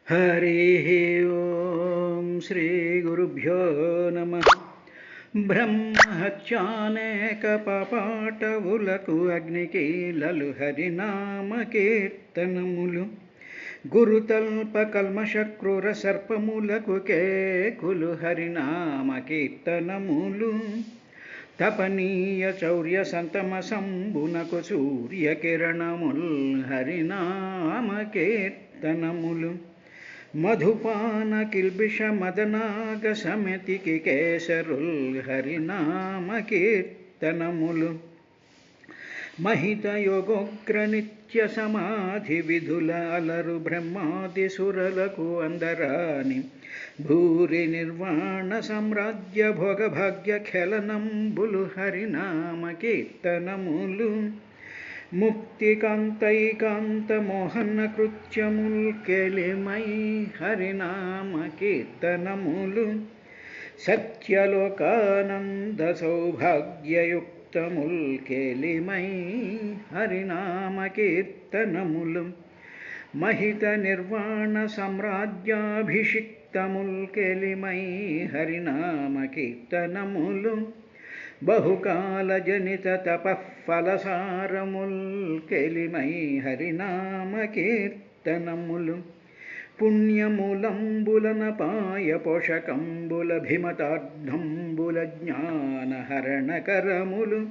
हरिः ओं श्रीगुरुभ्यो नमः। బ్రహ్మహత్యానేకపాటవులకు అగ్నికీలలు హరినామకీర్తనములు గురుతల్ప కల్మషక్రూర సర్పములకు కేకులు హరినామకీర్తనములు తపనీయ చౌర్య సంతమ సంబునకు సూర్యకిరణముల్ హరినామకీర్తనములు మధుపాన కిల్బిష మదనాగ సమితికి కేసరుల్ హరినామ కీర్తనములు మహిత యోగోగ్ర నిత్య సమాధి విధుల అలరు బ్రహ్మాది సురలకు అందరాని భూరి నిర్వాణ సామ్రాజ్య భోగభాగ్య ఖేళనంబులు హరినామ కీర్తనములు ముక్తికాంతైకాంత మోహన కృత్యముల్ కేలిమై హరినామ కీర్తనములు సత్యలోకానంద సౌభాగ్యయుక్తముల్ కేలిమై హరినామ కీర్తనములు మహిత నిర్వాణ సామ్రాజ్యాభిషిక్తముల్ కేలిమై హరినామ కీర్తనములు బహుకాల జనిత తపఃఫలసారముల్ కేలిమై హరినామ కీర్తనములు పుణ్యమూలంబులనపాయ పోషకంబుల భీమతార్థంబుల జ్ఞానహరణకరములు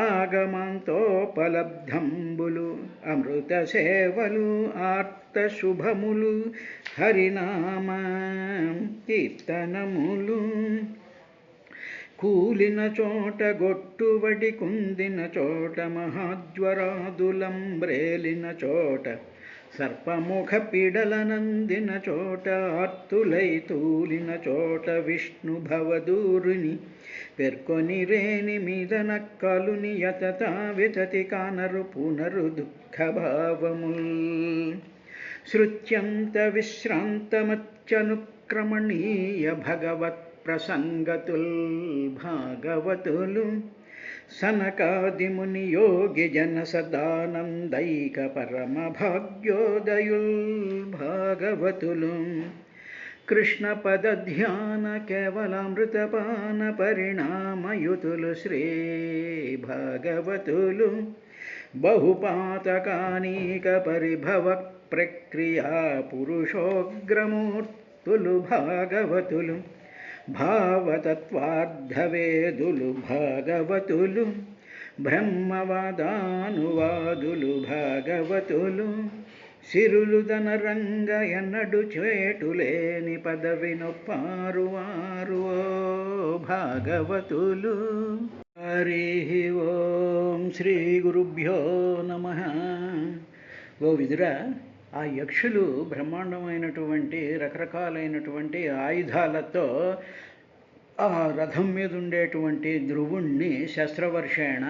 ఆగమంతోపలబ్ధంబులు అమృత సేవలు ఆర్త శుభములు హరినామ కీర్తనములు కూలిన చోట గొట్టువడి కుందిన చోట మహాజ్వరాదులంబ్రేలిన చోట సర్పముఖ పీడలనందిన చోట ఆర్తులై తూలిన చోట విష్ణు భవదూరుని పెర్కొని రేని మీద నక్కలుని యతత వితతి కానరు పునరు దుఃఖభావముల్ శృత్యంత విశ్రాంతమత్యనుక్రమణీయ భగవత్ ప్రసంగతుల్ భాగవతులు సనకాదిముని యోగి జన సదానందైక పరమ భాగ్యోదయుల్ భాగవతులు కృష్ణ పద ధ్యాన కేవలామృతపాన పరిణామయుతులు శ్రీ భాగవతులు బహుపాతకానీక పరిభవ ప్రక్రియా పురుషోగ్రమూర్తులు భాగవతులు భావతత్వార్థవేదులు భాగవతులు బ్రహ్మవాదానువాదులు భాగవతులు సిరులు ధనరంగ ఎన్నడు చేటులేని పదవి నొప్పారు వారు భాగవతులు. హరి ఓం శ్రీ గురుభ్యో నమః. ఓ విదురా, ఆ యక్షులు బ్రహ్మాండమైనటువంటి రకరకాలైనటువంటి ఆయుధాలతో ఆ రథం మీద ఉండేటువంటి ధ్రువుణ్ణి శస్త్రవర్షేణ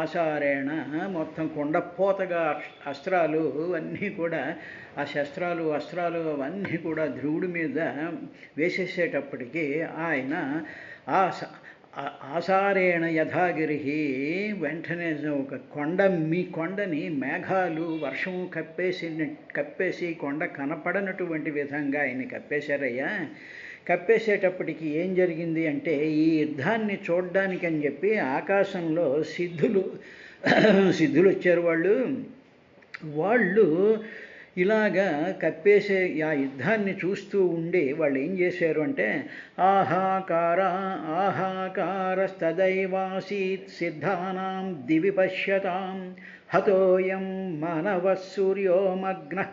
ఆసారేణ మొత్తం కొండపోతగా అస్త్రాలు అన్నీ కూడా ఆ శస్త్రాలు అస్త్రాలు అవన్నీ కూడా ధ్రువుడి మీద వేసేసేటప్పటికీ ఆయన ఆసారేణ యథాగిరి వెంటనే ఒక కొండని మేఘాలు వర్షము కప్పేసి కొండ కనపడనటువంటి విధంగా ఆయన కప్పేశారయ్యా. కప్పేసేటప్పటికి ఏం జరిగింది అంటే, ఈ యుద్ధాన్ని చూడడానికి అని చెప్పి ఆకాశంలో సిద్ధులు వచ్చారు. వాళ్ళు ఇలాగా కప్పేసే ఆ యుద్ధాన్ని చూస్తూ ఉండి వాళ్ళు ఏం చేశారు అంటే, ఆహాకారస్తదైవాసీత్ సిద్ధానాం దివి పశ్యతాం హతోయం మానవ సూర్యోమగ్నః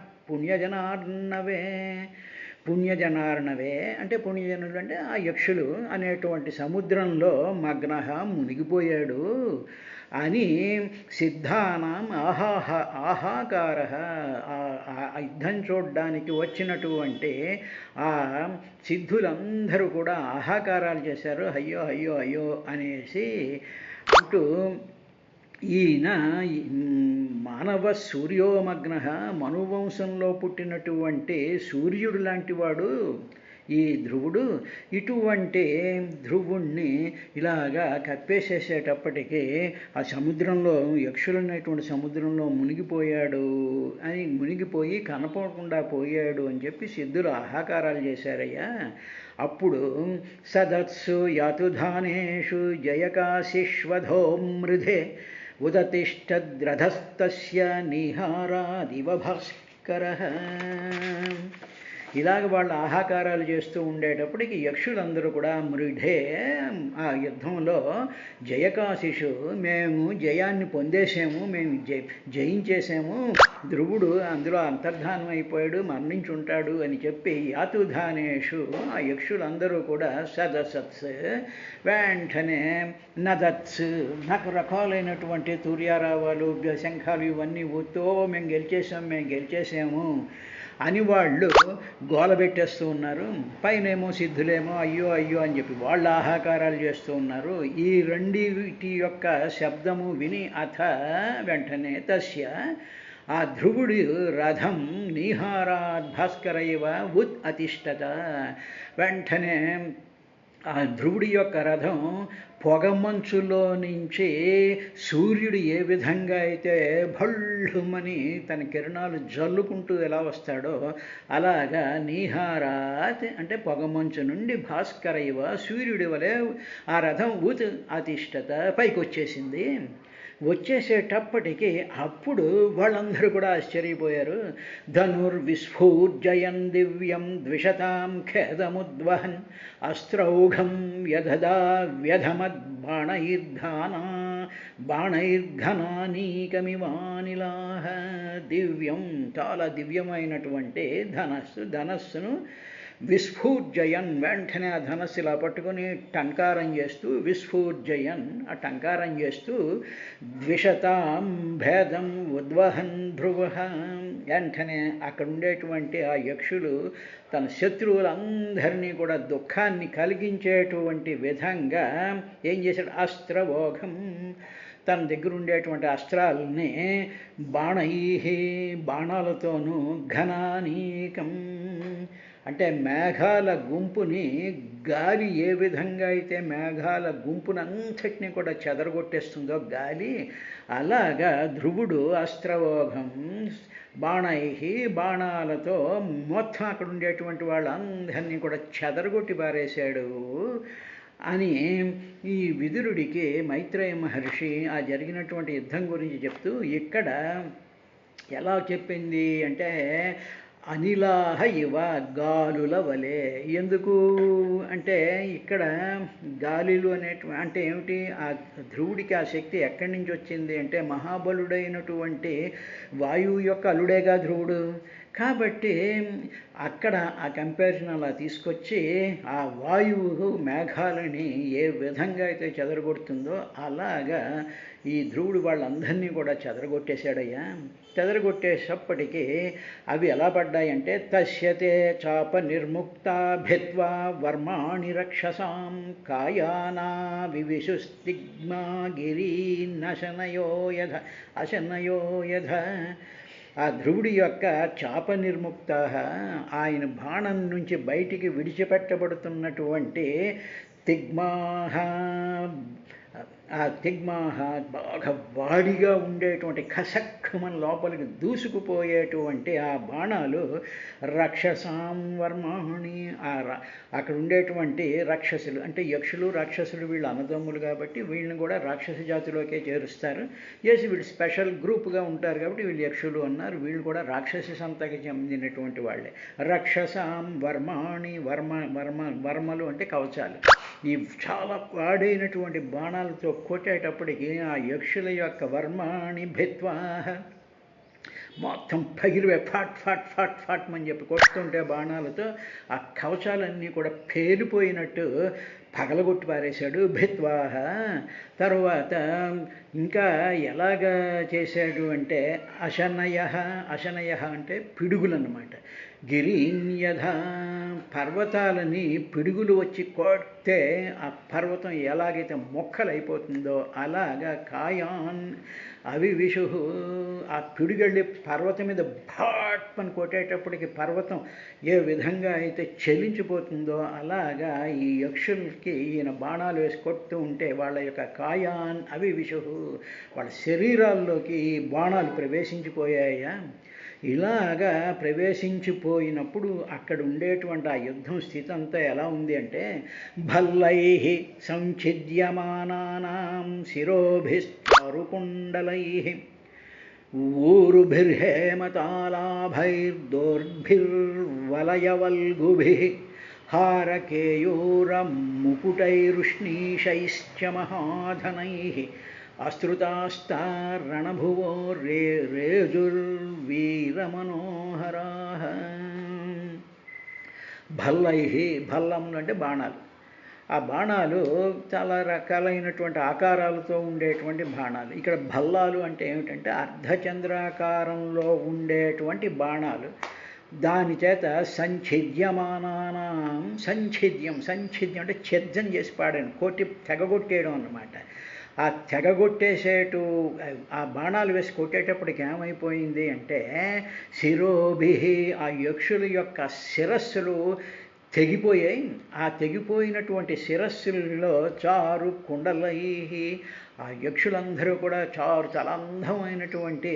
పుణ్యజనార్ణవే అంటే పుణ్యజనులు అంటే ఆ యక్షులు అనేటువంటి సముద్రంలో మగ్నః మునిగిపోయాడు అని సిద్ధానాం ఆహాకార ఆ యుద్ధం చూడడానికి వచ్చినటువంటి ఆ సిద్ధులందరూ కూడా ఆహాకారాలు చేశారు. అయ్యో అయ్యో అయ్యో అనేసి అంటూ, ఈయన మానవ సూర్యోమగ్న మనువంశంలో పుట్టినటువంటి సూర్యుడు లాంటివాడు ఈ ధ్రువుడు. ఇటువంటి ధ్రువుణ్ణి ఇలాగా కప్పేసేసేటప్పటికీ ఆ సముద్రంలో, యక్షులనేటువంటి సముద్రంలో మునిగిపోయాడు అని, మునిగిపోయి కనపడకుండా పోయాడు అని చెప్పి సిద్ధులు ఆహాకారాలు చేశారయ్యా. అప్పుడు సదత్సు యాతుధానేషు జయకాశిష్వధో మృధే ఉదతిష్టద్రధస్తస్య నిహారాదివ భాస్కరః. ఇలాగ వాళ్ళు ఆహాకారాలు చేస్తూ ఉండేటప్పటికి యక్షులందరూ కూడా మృఢే, ఆ యుద్ధంలో జయకాశిషు, మేము జయాన్ని పొందేసాము, మేము జయించేసాము, ధ్రువుడు అందులో అంతర్ధానం అయిపోయాడు, మరణించుంటాడు అని చెప్పి యాతుధానేషు, ఆ యక్షులందరూ కూడా సదసత్స్, వెంటనే నదత్స్, రకరకాలైనటువంటి తూర్యారావాలు, శంఖాలు ఇవన్నీ ఊతో మేము గెలిచేసాము అని వాళ్ళు గోల పెట్టేస్తూ ఉన్నారు. పైనేమో సిద్ధులేమో అయ్యో అయ్యో అని చెప్పి వాళ్ళు ఆహాకారాలు చేస్తూ ఉన్నారు. ఈ రెండిటి యొక్క శబ్దము విని అథ వెంటనే తస్య, ఆ ధ్రువుడి రథం నీహారాద్ భాస్కర ఇవ ఉత్ అతిష్టత, వెంటనే ఆ ధ్రువుడి యొక్క రథం పొగమంచులో నుంచి సూర్యుడు ఏ విధంగా అయితే భళ్ళుమని తన కిరణాలు జల్లుకుంటూ ఎలా వస్తాడో అలాగా నీహారాత్ అంటే పొగమంచు నుండి భాస్కర ఇవ సూర్యుడి వలె ఆ రథం ఉత్ అతిష్టత పైకి వచ్చేసింది. వచ్చేసేటప్పటికి అప్పుడు వాళ్ళందరూ కూడా ఆశ్చర్యపోయారు. ధనుర్విస్ఫూర్జయన్ దివ్యం ద్విషతాం ఖేదముద్వహన్ అస్త్రౌఘం వ్యధదా బాణైర్ఘనానీకమివానిలాహ. దివ్యం, చాలా దివ్యమైనటువంటి ధనస్సును విస్ఫూర్జయన్, వెంటనే ఆ ధనస్సు ఇలా పట్టుకొని టంకారం చేస్తూ, విస్ఫూర్జయన్ ఆ టంకారం చేస్తూ, ద్విషతాం భేదం ఉద్వహన్ ధ్రువ, వెంటనే అక్కడ ఉండేటువంటి ఆ యక్షులు తన శత్రువులందరినీ కూడా దుఃఖాన్ని కలిగించేటువంటి విధంగా ఏం చేశాడు, అస్త్రవోఘం, తన దగ్గర ఉండేటువంటి అస్త్రాలని బాణాలతోనూ, ఘనానీకం అంటే మేఘాల గుంపుని, గాలి ఏ విధంగా అయితే మేఘాల గుంపునంతటిని కూడా చెదరగొట్టేస్తుందో గాలి, అలాగా ధ్రువుడు అస్త్రవోఘం బాణాలతో మొత్తం అక్కడ ఉండేటువంటి వాళ్ళందరినీ కూడా చెదరగొట్టి పారేశాడు అని ఈ విదురుడికి మైత్రేయ మహర్షి ఆ జరిగినటువంటి యుద్ధం గురించి చెప్తూ ఇక్కడ ఎలా చెప్పింది అంటే, అనిలాహ ఇవ, గాలుల వలె. ఎందుకు అంటే ఇక్కడ గాలిలు అంటే ఏమిటి, ఆ ధ్రువుడికి ఆ శక్తి ఎక్కడి నుంచి వచ్చింది అంటే మహాబలుడైనటువంటి వాయువు యొక్క అల్లుడేగా ధ్రువుడు. కాబట్టి అక్కడ ఆ కంపారిజన్ అలా తీసుకొచ్చి ఆ వాయువు మేఘాలని ఏ విధంగా అయితే చెదరగొడుతుందో అలాగా ఈ ధ్రువుడు వాళ్ళందరినీ కూడా చెదరగొట్టేశాడయ్యా. చెదరగొట్టేటప్పటికీ అవి ఎలా పడ్డాయంటే, తస్యతే చాప నిర్ముక్త భిత్వా వర్మాణి రక్షసాం కాయానా వివిశుస్తిగ్మా గిరీన్నశనయో యథ. ఆ ధ్రువుడి యొక్క చాప నిర్ముక్త, ఆయన బాణం నుంచి బయటికి విడిచిపెట్టబడుతున్నటువంటి తిగ్మాహ, ఆ తిగ్మాహ బాగా వాడిగా ఉండేటువంటి కసక్కమన లోపలికి దూసుకుపోయేటువంటి ఆ బాణాలు రక్షసాం వర్మాణి, అక్కడ ఉండేటువంటి రాక్షసులు అంటే యక్షులు రాక్షసులు వీళ్ళు అన్నదమ్ములు కాబట్టి వీళ్ళని కూడా రాక్షస జాతిలోకే చేరుస్తారు. చేసి వీళ్ళు స్పెషల్ గ్రూప్గా ఉంటారు కాబట్టి వీళ్ళు యక్షులు అన్నారు. వీళ్ళు కూడా రాక్షస సంతకి చెందినటువంటి వాళ్ళే. రక్షసాం వర్మాణి, వర్మలు అంటే కవచాలు. ఈ చాలా వాడైనటువంటి బాణాలతో కొట్టేటప్పటికి ఆ యక్షుల యొక్క వర్మాణి భిత్వా మొత్తం పగిలివే, ఫాట్ ఫాట్ ఫాట్ ఫాట్ అని చెప్పి కొడుతుంటే బాణాలతో ఆ కవచాలన్నీ కూడా పేలిపోయినట్టు పగలగొట్టి పారేశాడు. భిత్వాహ. తరువాత ఇంకా ఎలాగా చేశాడు అంటే అశనయ అంటే పిడుగులన్నమాట. గిరీన్యధ, పర్వతాలని పిడుగులు వచ్చి కొడితే ఆ పర్వతం ఎలాగైతే మొక్కలైపోతుందో అలాగా కాయాన్, అవి విషు ఆ పిడుగళ్ళి పర్వతం మీద భాట్మని కొట్టేటప్పటికి పర్వతం ఏ విధంగా అయితే చెలించిపోతుందో అలాగా ఈ యక్షులకి ఈయన బాణాలు వేసి కొడుతూ ఉంటే వాళ్ళ యొక్క కాయాన్ అవి విషు వాళ్ళ శరీరాల్లోకి ఈ బాణాలు ప్రవేశించిపోయాయా. ఇలాగా ప్రవేశించిపోయినప్పుడు అక్కడ ఉండేటువంటి ఆ యుద్ధం స్థితి అంతా ఎలా ఉంది అంటే భల్లై సంఛిద్యమానానాం శిరోభిశ్చారుకుండలై ఊరుభిర్హేమతాళాభైర్దోర్భిర్వలయవల్గుభిః హారకేయూరముకుటైరుష్ణీషైశ్చ మహాధనైః అశ్రుతాస్తారణభువో రేజుర్వీరమనోహరాః. భల్లై, భల్లములు అంటే బాణాలు. ఆ బాణాలు చాలా రకాలైనటువంటి ఆకారాలతో ఉండేటువంటి బాణాలు. ఇక్కడ భల్లాలు అంటే ఏమిటంటే అర్ధచంద్రాకారంలో ఉండేటువంటి బాణాలు. దాని చేత సంఛిద్యమానానాం, సంఛిద్యం అంటే ఛేదం చేసి పాడాను, కొట్టి తెగగొట్టేయడం అన్నమాట. ఆ తెగగొట్టేసేటు ఆ బాణాలు వేసి కొట్టేటప్పటికి ఏమైపోయింది అంటే శిరోభి ఆ యక్షుల యొక్క శిరస్సులు తెగిపోయాయి. ఆ తెగిపోయినటువంటి శిరస్సులలో చారు కుండలై ఆ యక్షులందరూ కూడా చాలా అందమైనటువంటి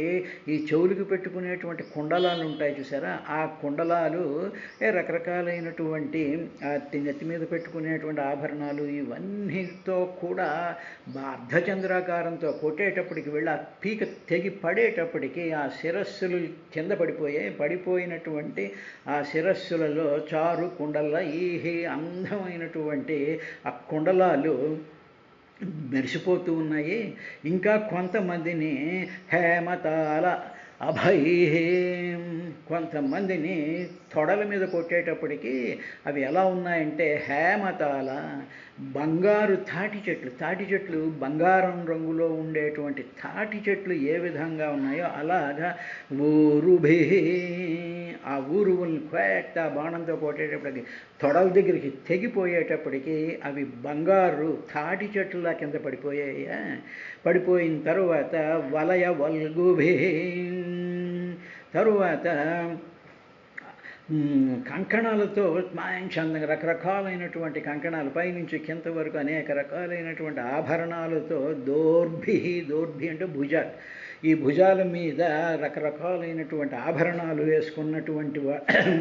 ఈ చెవులకు పెట్టుకునేటువంటి కుండలాలు ఉంటాయి చూసారా, ఆ కుండలాలు రకరకాలైనటువంటి నెత్తి మీద పెట్టుకునేటువంటి ఆభరణాలు ఇవన్నీతో కూడా అర్ధచంద్రాకారంతో కొట్టేటప్పటికి వెళ్ళి ఆ పీక తెగి పడేటప్పటికి ఆ శిరస్సులు కింద పడిపోయినటువంటి ఆ శిరస్సులలో చారు కుండల ఈ అందమైనటువంటి ఆ కుండలాలు మెరిసిపోతూ ఉన్నాయి. ఇంకా కొంతమందిని హేమతాల అభై, కొంతమందిని తొడల మీద కొట్టేటప్పటికి అవి ఎలా ఉన్నాయంటే హేమతాల బంగారు తాటి చెట్లు బంగారం రంగులో ఉండేటువంటి తాటి చెట్లు ఏ విధంగా ఉన్నాయో అలాగా ఊరుభి ఆ ఊరువుల్ని క్వేట్ ఆ బాణంతో కొట్టేటప్పటికి తొడల దగ్గరికి తెగిపోయేటప్పటికి అవి బంగారు తాటి చెట్లులా కింద పడిపోయిన తరువాత వలయ వల్గుభి, తరువాత కంకణాలతో చందంగా రకరకాలైనటువంటి కంకణాలు పైనుంచి కింద వరకు అనేక రకాలైనటువంటి ఆభరణాలతో దోర్భి అంటే భుజాలు, ఈ భుజాల మీద రకరకాలైనటువంటి ఆభరణాలు వేసుకున్నటువంటి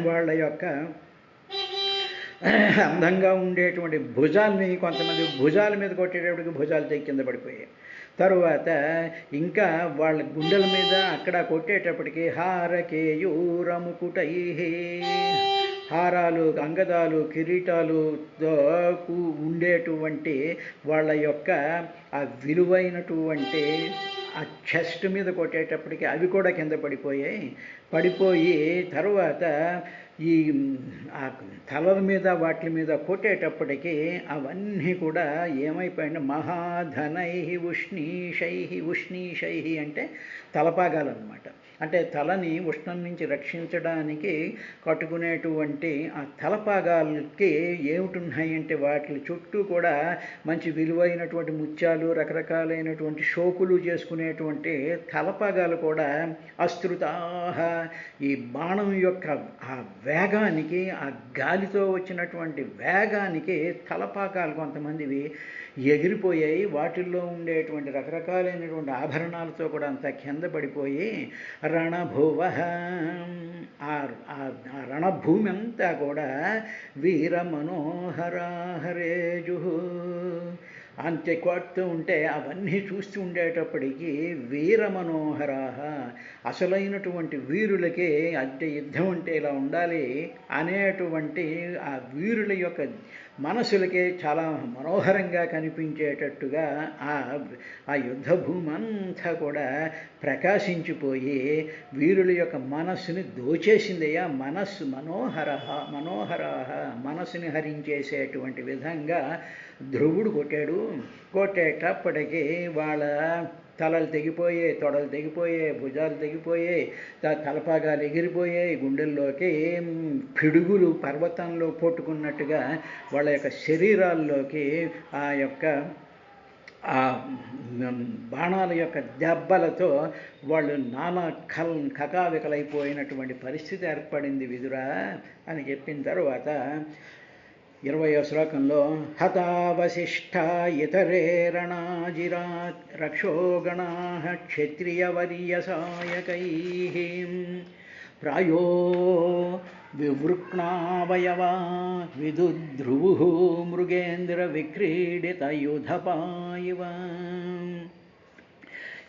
వాళ్ళ యొక్క అందంగా ఉండేటువంటి భుజాల్ని కొంతమంది భుజాల మీద కొట్టేటప్పటికి భుజాలు తెగి కింద పడిపోయాయి. తరువాత ఇంకా వాళ్ళ గుండెల మీద అక్కడ కొట్టేటప్పటికి హారకేయూరముకుటై, హారాలు అంగదాలు కిరీటాలుతో ఉండేటువంటి వాళ్ళ యొక్క ఆ విలువైనటువంటి ఆ చెస్ట్ మీద కొట్టేటప్పటికి అవి కూడా కింద పడిపోయి తరువాత ఈ ఆ తలల మీద వాటి మీద కొట్టేటప్పటికి అవన్నీ కూడా ఏమైపోయింది మహాధనై ఉష్ణీషై అంటే తలపాగాలన్నమాట. అంటే తలని ఉష్ణం నుంచి రక్షించడానికి కట్టుకునేటువంటి ఆ తలపాగాలకి ఏమిటున్నాయి అంటే వాటి చుట్టూ కూడా మంచి విలువైనటువంటి ముత్యాలు రకరకాలైనటువంటి షోకులు చేసుకునేటువంటి తలపాగాలు కూడా అశ్రుతాహ, ఈ బాణం యొక్క ఆ వేగానికి ఆ గాలితో వచ్చినటువంటి వేగానికి తలపాగాలు కొంతమందివి ఎగిరిపోయాయి. వాటిల్లో ఉండేటువంటి రకరకాలైనటువంటి ఆభరణాలతో కూడా అంతా కింద పడిపోయి రణభువ ఆ రణభూమి అంతా కూడా వీర మనోహరాహరేజు అంతే కొడుతూ ఉంటే అవన్నీ చూస్తూ ఉండేటప్పటికీ వీర మనోహరాహ అసలైనటువంటి వీరులకి అంటే యుద్ధం అంటే ఇలా ఉండాలి అనేటువంటి ఆ వీరుల యొక్క మనసులకే చాలా మనోహరంగా కనిపించేటట్టుగా ఆ యుద్ధ భూమి అంతా కూడా ప్రకాశించిపోయి వీరుల యొక్క మనస్సుని దోచేసిందయ్యా. మనస్సు మనోహరాహ మనసుని హరించేసేటువంటి విధంగా ధ్రువుడు కొట్టేటప్పటికీ వాళ్ళ తలలు తెగిపోయాయి, తొడలు తెగిపోయాయి, భుజాలు తెగిపోయాయి, తలపాగాలు ఎగిరిపోయాయి, గుండెల్లోకి పిడుగులు పర్వతంలో పొట్టుకున్నట్టుగా వాళ్ళ యొక్క శరీరాల్లోకి ఆ యొక్క ఆ బాణాల యొక్క దెబ్బలతో వాళ్ళు నానా కకావికలైపోయినటువంటి పరిస్థితి ఏర్పడింది విదురా అని చెప్పిన తర్వాత 20వ శ్లోకంలో హతావశిష్ట ఇతరే రణాజిరా రక్షోగణా క్షత్రియవర్యసాయకై ప్రాయో వివృక్ణావయవా విదుద్రువు మృగేంద్ర విక్రీడితయుధపాయివ.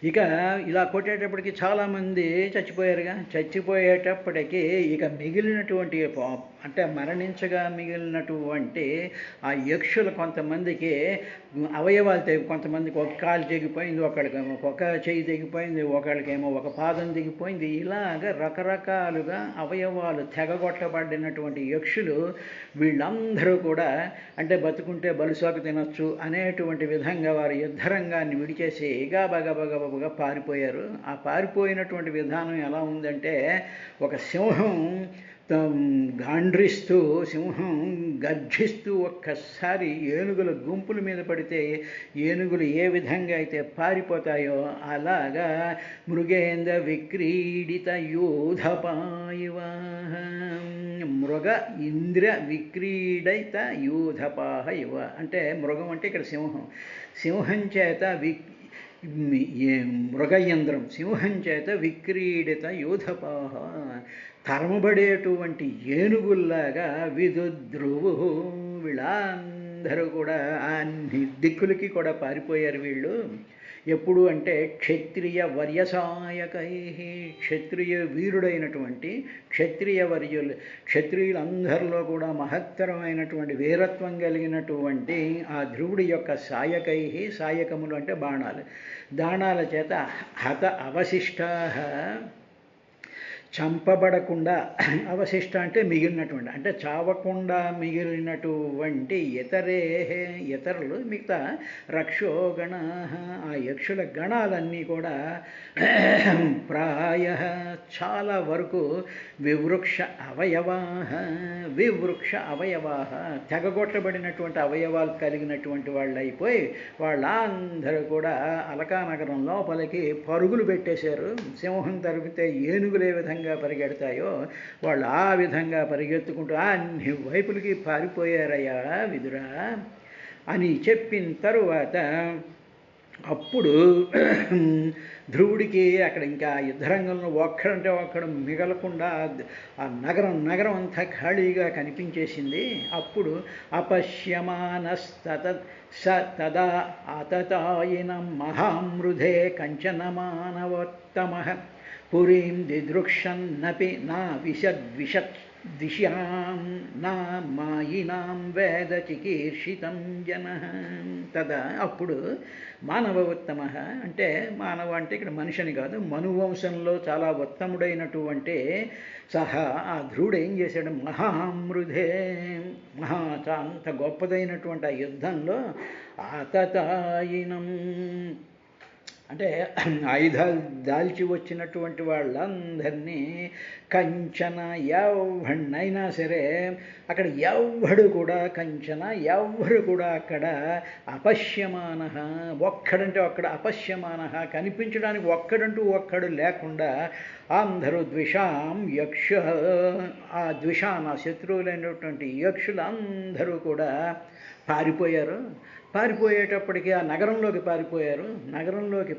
ఇక ఇలా కొట్టేటప్పటికి చాలామంది చచ్చిపోయారుగా. చచ్చిపోయేటప్పటికీ ఇక మిగిలినటువంటి అంటే మరణించగా మిగిలినటువంటి ఆ యక్షులు కొంతమందికి అవయవాలు కొంతమందికి ఒక కాలు తెగిపోయింది, ఒకళ్ళకేమో ఒక చెయ్యి తెగిపోయింది, ఒకళ్ళకేమో ఒక పాదం తెగిపోయింది. ఇలాగ రకరకాలుగా అవయవాలు తెగగొట్టబడినటువంటి యక్షులు వీళ్ళందరూ కూడా అంటే బతుకుంటే బలుసాకు తినొచ్చు అనేటువంటి విధంగా వారి యుద్ధరంగాన్ని విడిచేసి గబగబగబగా పారిపోయారు. ఆ పారిపోయినటువంటి విధానం ఎలా ఉందంటే ఒక సింహం గాండ్రిస్తూ సింహం గర్జిస్తూ ఒక్కసారి ఏనుగుల గుంపుల మీద పడితే ఏనుగులు ఏ విధంగా అయితే పారిపోతాయో అలాగా మృగేంద్ర విక్రీడిత యూధపాయివ. మృగ ఇంద్ర విక్రీడిత యూధపాహ ఇవ అంటే మృగం అంటే ఇక్కడ సింహం. సింహం చేత మృగయంత్రం సింహం చేత విక్రీడిత యూధపాహ తరమబడేటువంటి ఏనుగుల్లాగా విదుద్రువు వీళ్ళందరూ కూడా అన్ని దిక్కులకి కూడా పారిపోయారు వీళ్ళు. ఎప్పుడు అంటే క్షత్రియ వర్యసాయకై క్షత్రియ వీరుడైనటువంటి క్షత్రియ వర్యులు క్షత్రియులందరిలో కూడా మహత్తరమైనటువంటి వీరత్వం కలిగినటువంటి ఆ ధ్రువుడి యొక్క సాయకై సాయకములు అంటే బాణాలు దాణాల చేత హత అవశిష్టా చంపబడకుండా అవశిష్ట అంటే మిగిలినటువంటి అంటే చావకుండా మిగిలినటువంటి ఇతరులు మిగతా రక్షోగణ ఆ యక్షుల గణాలన్నీ కూడా ప్రాయ చాలా వరకు వివృక్ష అవయవా తెగగొట్టబడినటువంటి అవయవాలు కలిగినటువంటి వాళ్ళు అయిపోయి వాళ్ళందరూ కూడా అలకానగరం లోపలికి పరుగులు పెట్టేశారు. సింహం తరిగితే ఏనుగులే విధంగా పరిగెడతాయో వాళ్ళు ఆ విధంగా పరిగెత్తుకుంటూ అన్ని వైపులకి పారిపోయారయ్యా విదురా అని చెప్పిన తరువాత అప్పుడు ధ్రువుడికి అక్కడ ఇంకా యుద్ధరంగంలో ఒక్కడంటే ఒక్కడు మిగలకుండా ఆ నగరం అంతా ఖాళీగా కనిపించేసింది. అప్పుడు అపశ్యమానస్తత తదా అతతాయిన మహామృధే కంచన మానవోత్తమ పురీం దిదృక్షన్నపి నా దిశ్యాం నా మాయినాం వేద చికీర్షితం జన. తదా అప్పుడు మానవ ఉత్తమ అంటే మానవ అంటే ఇక్కడ మనిషిని కాదు మనువంశంలో చాలా ఉత్తముడైనటువంటి సహా ఆ ధ్రువుడు ఏం చేశాడు మహామృధే అంత గొప్పదైనటువంటి ఆ యుద్ధంలో ఆతతాయినం అంటే ఆయుధాలు దాల్చి వచ్చినటువంటి వాళ్ళందరినీ కంచన ఎవడినైనా సరే అక్కడ ఎవ్వడు కూడా ఎవ్వరు కూడా అక్కడ అపశ్యమాన ఒక్కడంటే ఒక్కడ అపశ్యమాన కనిపించడానికి ఒక్కడు లేకుండా అందరూ ద్విషాం యక్ష ఆ ద్విషాన్ ఆ శత్రువులైనటువంటి యక్షులు అందరూ కూడా పారిపోయేటప్పటికీ ఆ నగరంలోకి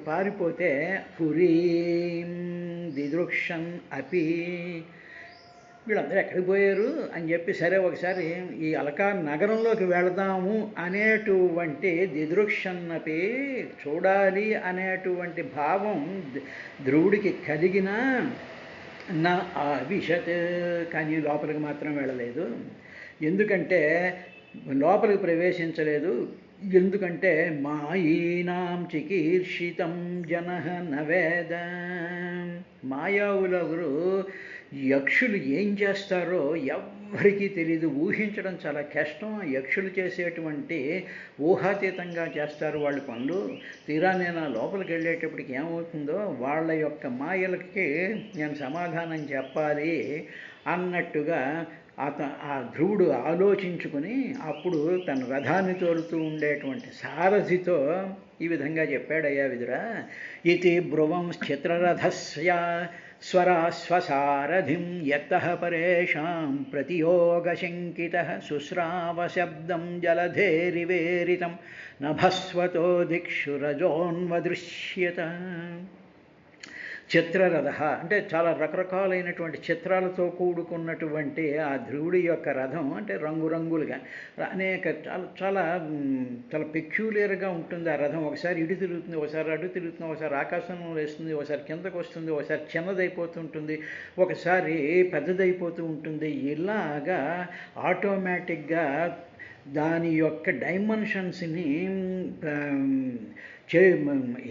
పారిపోతే పురీం దిదృక్షన్ అపి వీళ్ళందరూ ఎక్కడికి పోయారు అని చెప్పి సరే ఒకసారి ఈ అలకా నగరంలోకి వెళదాము అనేటువంటి దిదృక్షన్నపి చూడాలి అనేటువంటి భావం ధ్రువుడికి కలిగిన నా ఆవిషత్ కానీ లోపలికి మాత్రం వెళ్ళలేదు. ఎందుకంటే లోపలికి ప్రవేశించలేదు. ఎందుకంటే మాయీనాం చికీర్షితం జన నవేద మాయావులెవరు యక్షులు ఏం చేస్తారో ఎవ్వరికీ తెలియదు. ఊహించడం చాలా కష్టం. యక్షులు చేసేటువంటి ఊహాతీతంగా చేస్తారు వాళ్ళ పనులు. తీరా నేను లోపలికి వెళ్ళేటప్పటికి ఏమవుతుందో వాళ్ళ యొక్క మాయలకి నేను సమాధానం చెప్పాలి అన్నట్టుగా ఆ ధ్రువుడు ఆలోచించుకుని అప్పుడు తన రథాన్ని తోలుతూ ఉండేటువంటి సారథితో ఈ విధంగా చెప్పాడయ్యా విదురా, ఇది బ్రువం చిత్రరథస్య స్వరాస్వసారథిం యత్తః పరేషాం ప్రతియోగశంకిత శుశ్రావశబ్దం జలధేరివేరితం నభస్వతో దిక్షు రజోన్వదృశ్యత. చిత్రరథ అంటే చాలా రకరకాలైనటువంటి చిత్రాలతో కూడుకున్నటువంటి ఆ ధ్రువుడి యొక్క రథం, అంటే రంగురంగులుగా అనేక చాలా చాలా చాలా పెక్యులియర్గా ఉంటుంది ఆ రథం. ఒకసారి ఇటు తిరుగుతుంది, ఒకసారి అటు తిరుగుతుంది, ఒకసారి ఆకాశంలో వేస్తుంది, ఒకసారి కిందకు వస్తుంది, ఒకసారి చిన్నదైపోతుంటుంది, ఒకసారి పెద్దదైపోతూ ఉంటుంది. ఇలాగా ఆటోమేటిక్గా దాని యొక్క డైమెన్షన్స్ని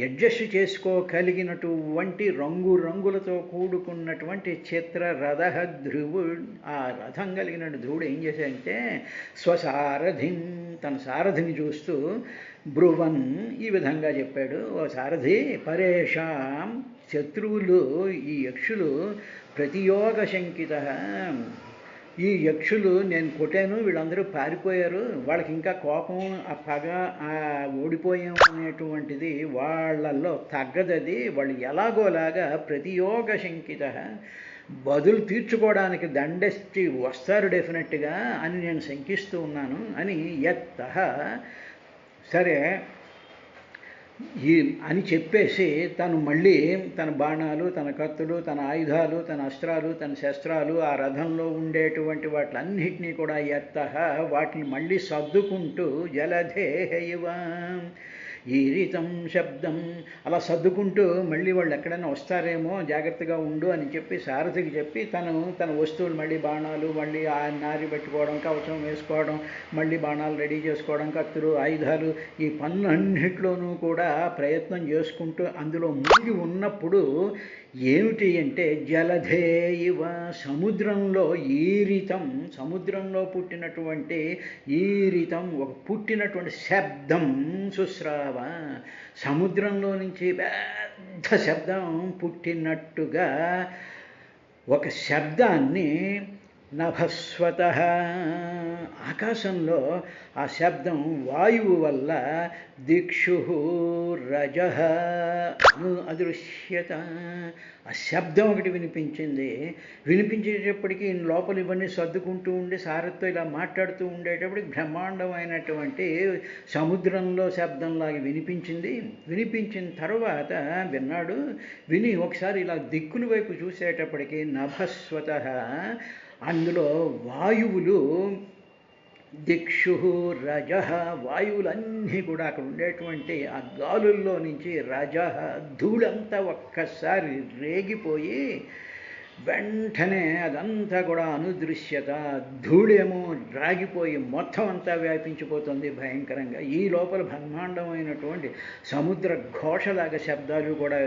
అడ్జస్ట్ చేసుకోగలిగినటువంటి రంగులతో కూడుకున్నటువంటి చిత్రరథ ధ్రువుడు, ఆ రథం కలిగిన ధ్రువుడు ఏం చేశాడంటే స్వసారథిం, తన సారథిని చూస్తూ బ్రువన్ ఈ విధంగా చెప్పాడు, ఓ సారథి, పరేషాం శత్రువులు ఈ యక్షులు ప్రతియోగ శంకిత, ఈ యక్షులు నేను కొట్టాను, వీళ్ళందరూ పారిపోయారు, వాళ్ళకి ఇంకా కోపం, ఆ పగ, ఆ ఓడిపోయాం అనేటువంటిది వాళ్ళల్లో తగ్గదది, వాళ్ళు ఎలాగోలాగా ప్రతియోగ శంకిత బదులు తీర్చుకోవడానికి దండెత్తి వస్తారు డెఫినెట్గా అని నేను శంకిస్తూ ఉన్నాను అని యత్తః, సరే అని చెప్పేసి తను మళ్ళీ తన బాణాలు, తన కత్తులు, తన ఆయుధాలు, తన అస్త్రాలు, తన శస్త్రాలు, ఆ రథంలో ఉండేటువంటి వాటిలన్నింటినీ కూడా యత్తః వాటిని మళ్ళీ సర్దుకుంటూ జలధేహైవ ఈరితం శబ్దం అలా సర్దుకుంటూ మళ్ళీ వాళ్ళు ఎక్కడైనా వస్తారేమో జాగ్రత్తగా ఉండు అని చెప్పి సారథికి చెప్పి తన వస్తువులు మళ్ళీ బాణాలు, మళ్ళీ ఆ నారి పెట్టుకోవడం, కవచం వేసుకోవడం, మళ్ళీ బాణాలు రెడీ చేసుకోవడం, కత్తులు, ఆయుధాలు, ఈ పనులన్నింటిలోనూ కూడా ప్రయత్నం చేసుకుంటూ అందులో మునిగి ఉన్నప్పుడు ఏమిటి అంటే జలధేయివ సముద్రంలో ఈరితం, సముద్రంలో పుట్టినటువంటి ఈరితం ఒక పుట్టినటువంటి శబ్దం శుశ్రావ, సముద్రంలో నుంచి పెద్ద శబ్దం పుట్టినట్టుగా ఒక శబ్దాన్ని నభస్వత ఆకాశంలో ఆ శబ్దం వాయువు వల్ల దిక్షు రజ అదృశ్యత, ఆ శబ్దం ఒకటి వినిపించేటప్పటికీ లోపల ఇవన్నీ సర్దుకుంటూ ఉండి సారథితో ఇలా మాట్లాడుతూ ఉండేటప్పటికి బ్రహ్మాండమైనటువంటి సముద్రంలో శబ్దంలాగా వినిపించిన తర్వాత విన్నాడు, విని ఒకసారి ఇలా దిక్కుల వైపు చూసేటప్పటికి నభస్వత అందులో వాయువులు దిక్షు రజ వాయువులన్నీ కూడా అక్కడ ఉండేటువంటి ఆ గాలుల్లో నుంచి రజ ధూళంతా ఒక్కసారి రేగిపోయి వెంటనే అదంతా కూడా అనుదృశ్యత, ధూళేమో రాగిపోయి మొత్తం అంతా వ్యాపించిపోతుంది భయంకరంగా. ఈ లోపల బ్రహ్మాండమైనటువంటి సముద్ర ఘోషలాగా శబ్దాలు కూడా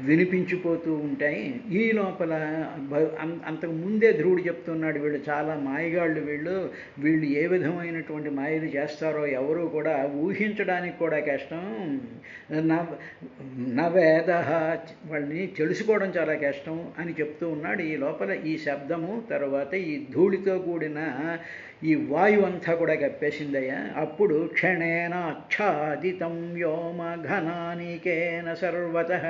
వినిపించిపోతూ ఉంటాయి. ఈ లోపల అంతకు ముందే ధ్రువుడు చెప్తున్నాడు, వీళ్ళు చాలా మాయగాళ్ళు, వీళ్ళు ఏ విధమైనటువంటి మాయలు చేస్తారో ఎవరు కూడా ఊహించడానికి కూడా కష్టం, నవేద వాళ్ళని తెలుసుకోవడం చాలా కష్టం అని చెప్తూ ఉన్నాడు. ఈ లోపల ఈ శబ్దము తర్వాత ఈ ధూళితో కూడిన ఈ వాయువు అంతా కూడా కప్పేసిందయ్యా. అప్పుడు క్షణేన ఆచ్ఛాదితం వ్యోమ ఘనానికేన సర్వతః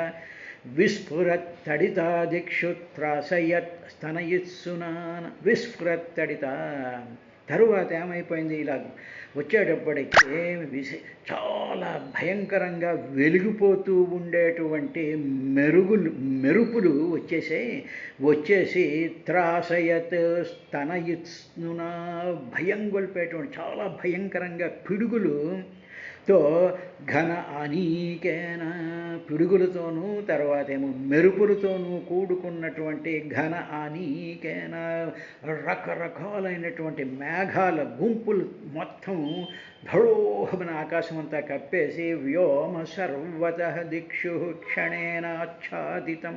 విస్ఫురత్తడితా దిక్షు త్రాసయత్ స్తనయిత్సునాన విస్ఫురత్తడిత. తరువాత ఏమైపోయింది, ఇలా వచ్చేటప్పటికి చాలా భయంకరంగా వెలిగిపోతూ ఉండేటువంటి మెరుపులు వచ్చేసి త్రాసయత్ స్తనయిత్సునా భయం గొల్పేటువంటి చాలా భయంకరంగా పిడుగులుతో ఘన అనీకేన పిడుగులతోనూ తర్వాత ఏమో మెరుపులతోనూ కూడుకున్నటువంటి ఘన అనీకేన రకరకాలైనటువంటి మేఘాల గుంపులు మొత్తం ధడోహమన ఆకాశం అంతా కప్పేసి వ్యోమ సర్వతః దిక్షు క్షణేనాచ్ఛాదితం,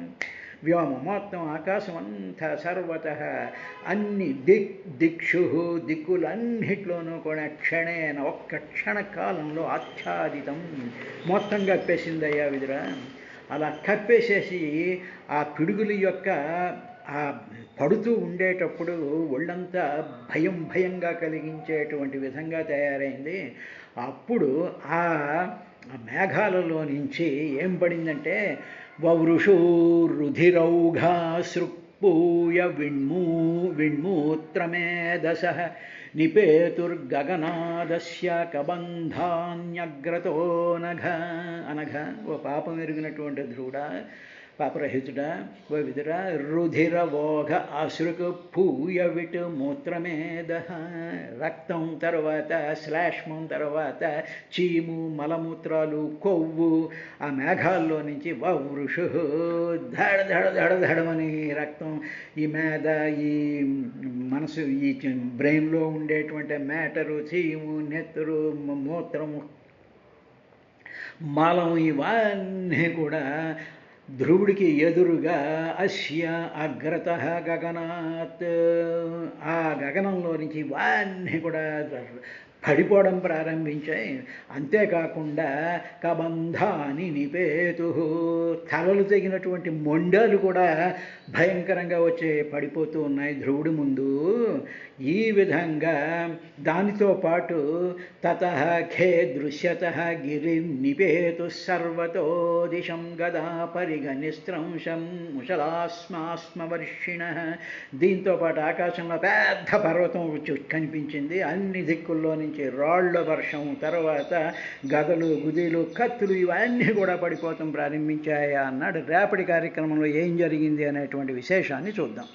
వ్యోమ మొత్తం ఆకాశం అంతా సర్వతః అన్ని దిక్షు దిక్కులన్నిట్లోనూ కూడా క్షణేన ఒక్క క్షణకాలంలో ఆచ్ఛాదితం మొత్తం కప్పేసిందయ్యా విదురా. అలా కప్పేసేసి ఆ పిడుగుల యొక్క ఆ పడుతూ ఉండేటప్పుడు ఒళ్ళంతా భయం భయంగా కలిగించేటువంటి విధంగా తయారైంది. అప్పుడు ఆ ఆ మేఘాలలో నుంచి ఏం పడిందంటే వవృషూరుధిరౌఘాసృక్పూయ విణ్మూత్రమేధస నిపేతుర్గగనాదస్య కబంధాన్యగ్రతో నఘ. అనఘ, ఓ పాపం ఎరిగినటువంటి ధ్రువుడా, పాపరహితుడా, ఓ విదురా, రుధిరవోఘ అశ్రుకు పూయ విటు మూత్రమేద. రక్తం తర్వాత శ్లేష్మం తర్వాత చీము మలమూత్రాలు కొవ్వు ఆ మేఘాల్లో నుంచి వవృషు ధడ ధడ ధడ ధడమని రక్తం ఈ మేధ ఈ మనసు ఈ బ్రెయిన్లో ఉండేటువంటి మ్యాటరు చీము నెత్తురు మూత్రము మలం ఇవన్నీ కూడా ధ్రువుడికి ఎదురుగా అస్య అగ్రత గగనాత్ ఆ గగనంలో నుంచి ఇవన్నీ కూడా పడిపోవడం ప్రారంభించాయి. అంతేకాకుండా కబంధాని నిపేతు తలలు తెగినటువంటి మొండాలు కూడా భయంకరంగా వచ్చే పడిపోతూ ఉన్నాయి ధ్రువుడి ముందు. ఈ విధంగా దానితో పాటు తతః ఖే దృశ్యత గిరి నిపేతు సర్వతో దిశం గదా పరిగనిస్త్రంశం ముషలాస్మాస్మవర్షిణ. దీంతో పాటు ఆకాశంలో పెద్ద పర్వతం కనిపించింది. అన్ని దిక్కుల్లో నుంచి రాళ్ల వర్షం, తర్వాత గదలు గుదీలు కత్తులు ఇవన్నీ కూడా పడిపోతాం ప్రారంభించాయా అన్నాడు. రేపటి కార్యక్రమంలో ఏం జరిగింది అనేటువంటి విశేషాన్ని చూద్దాం.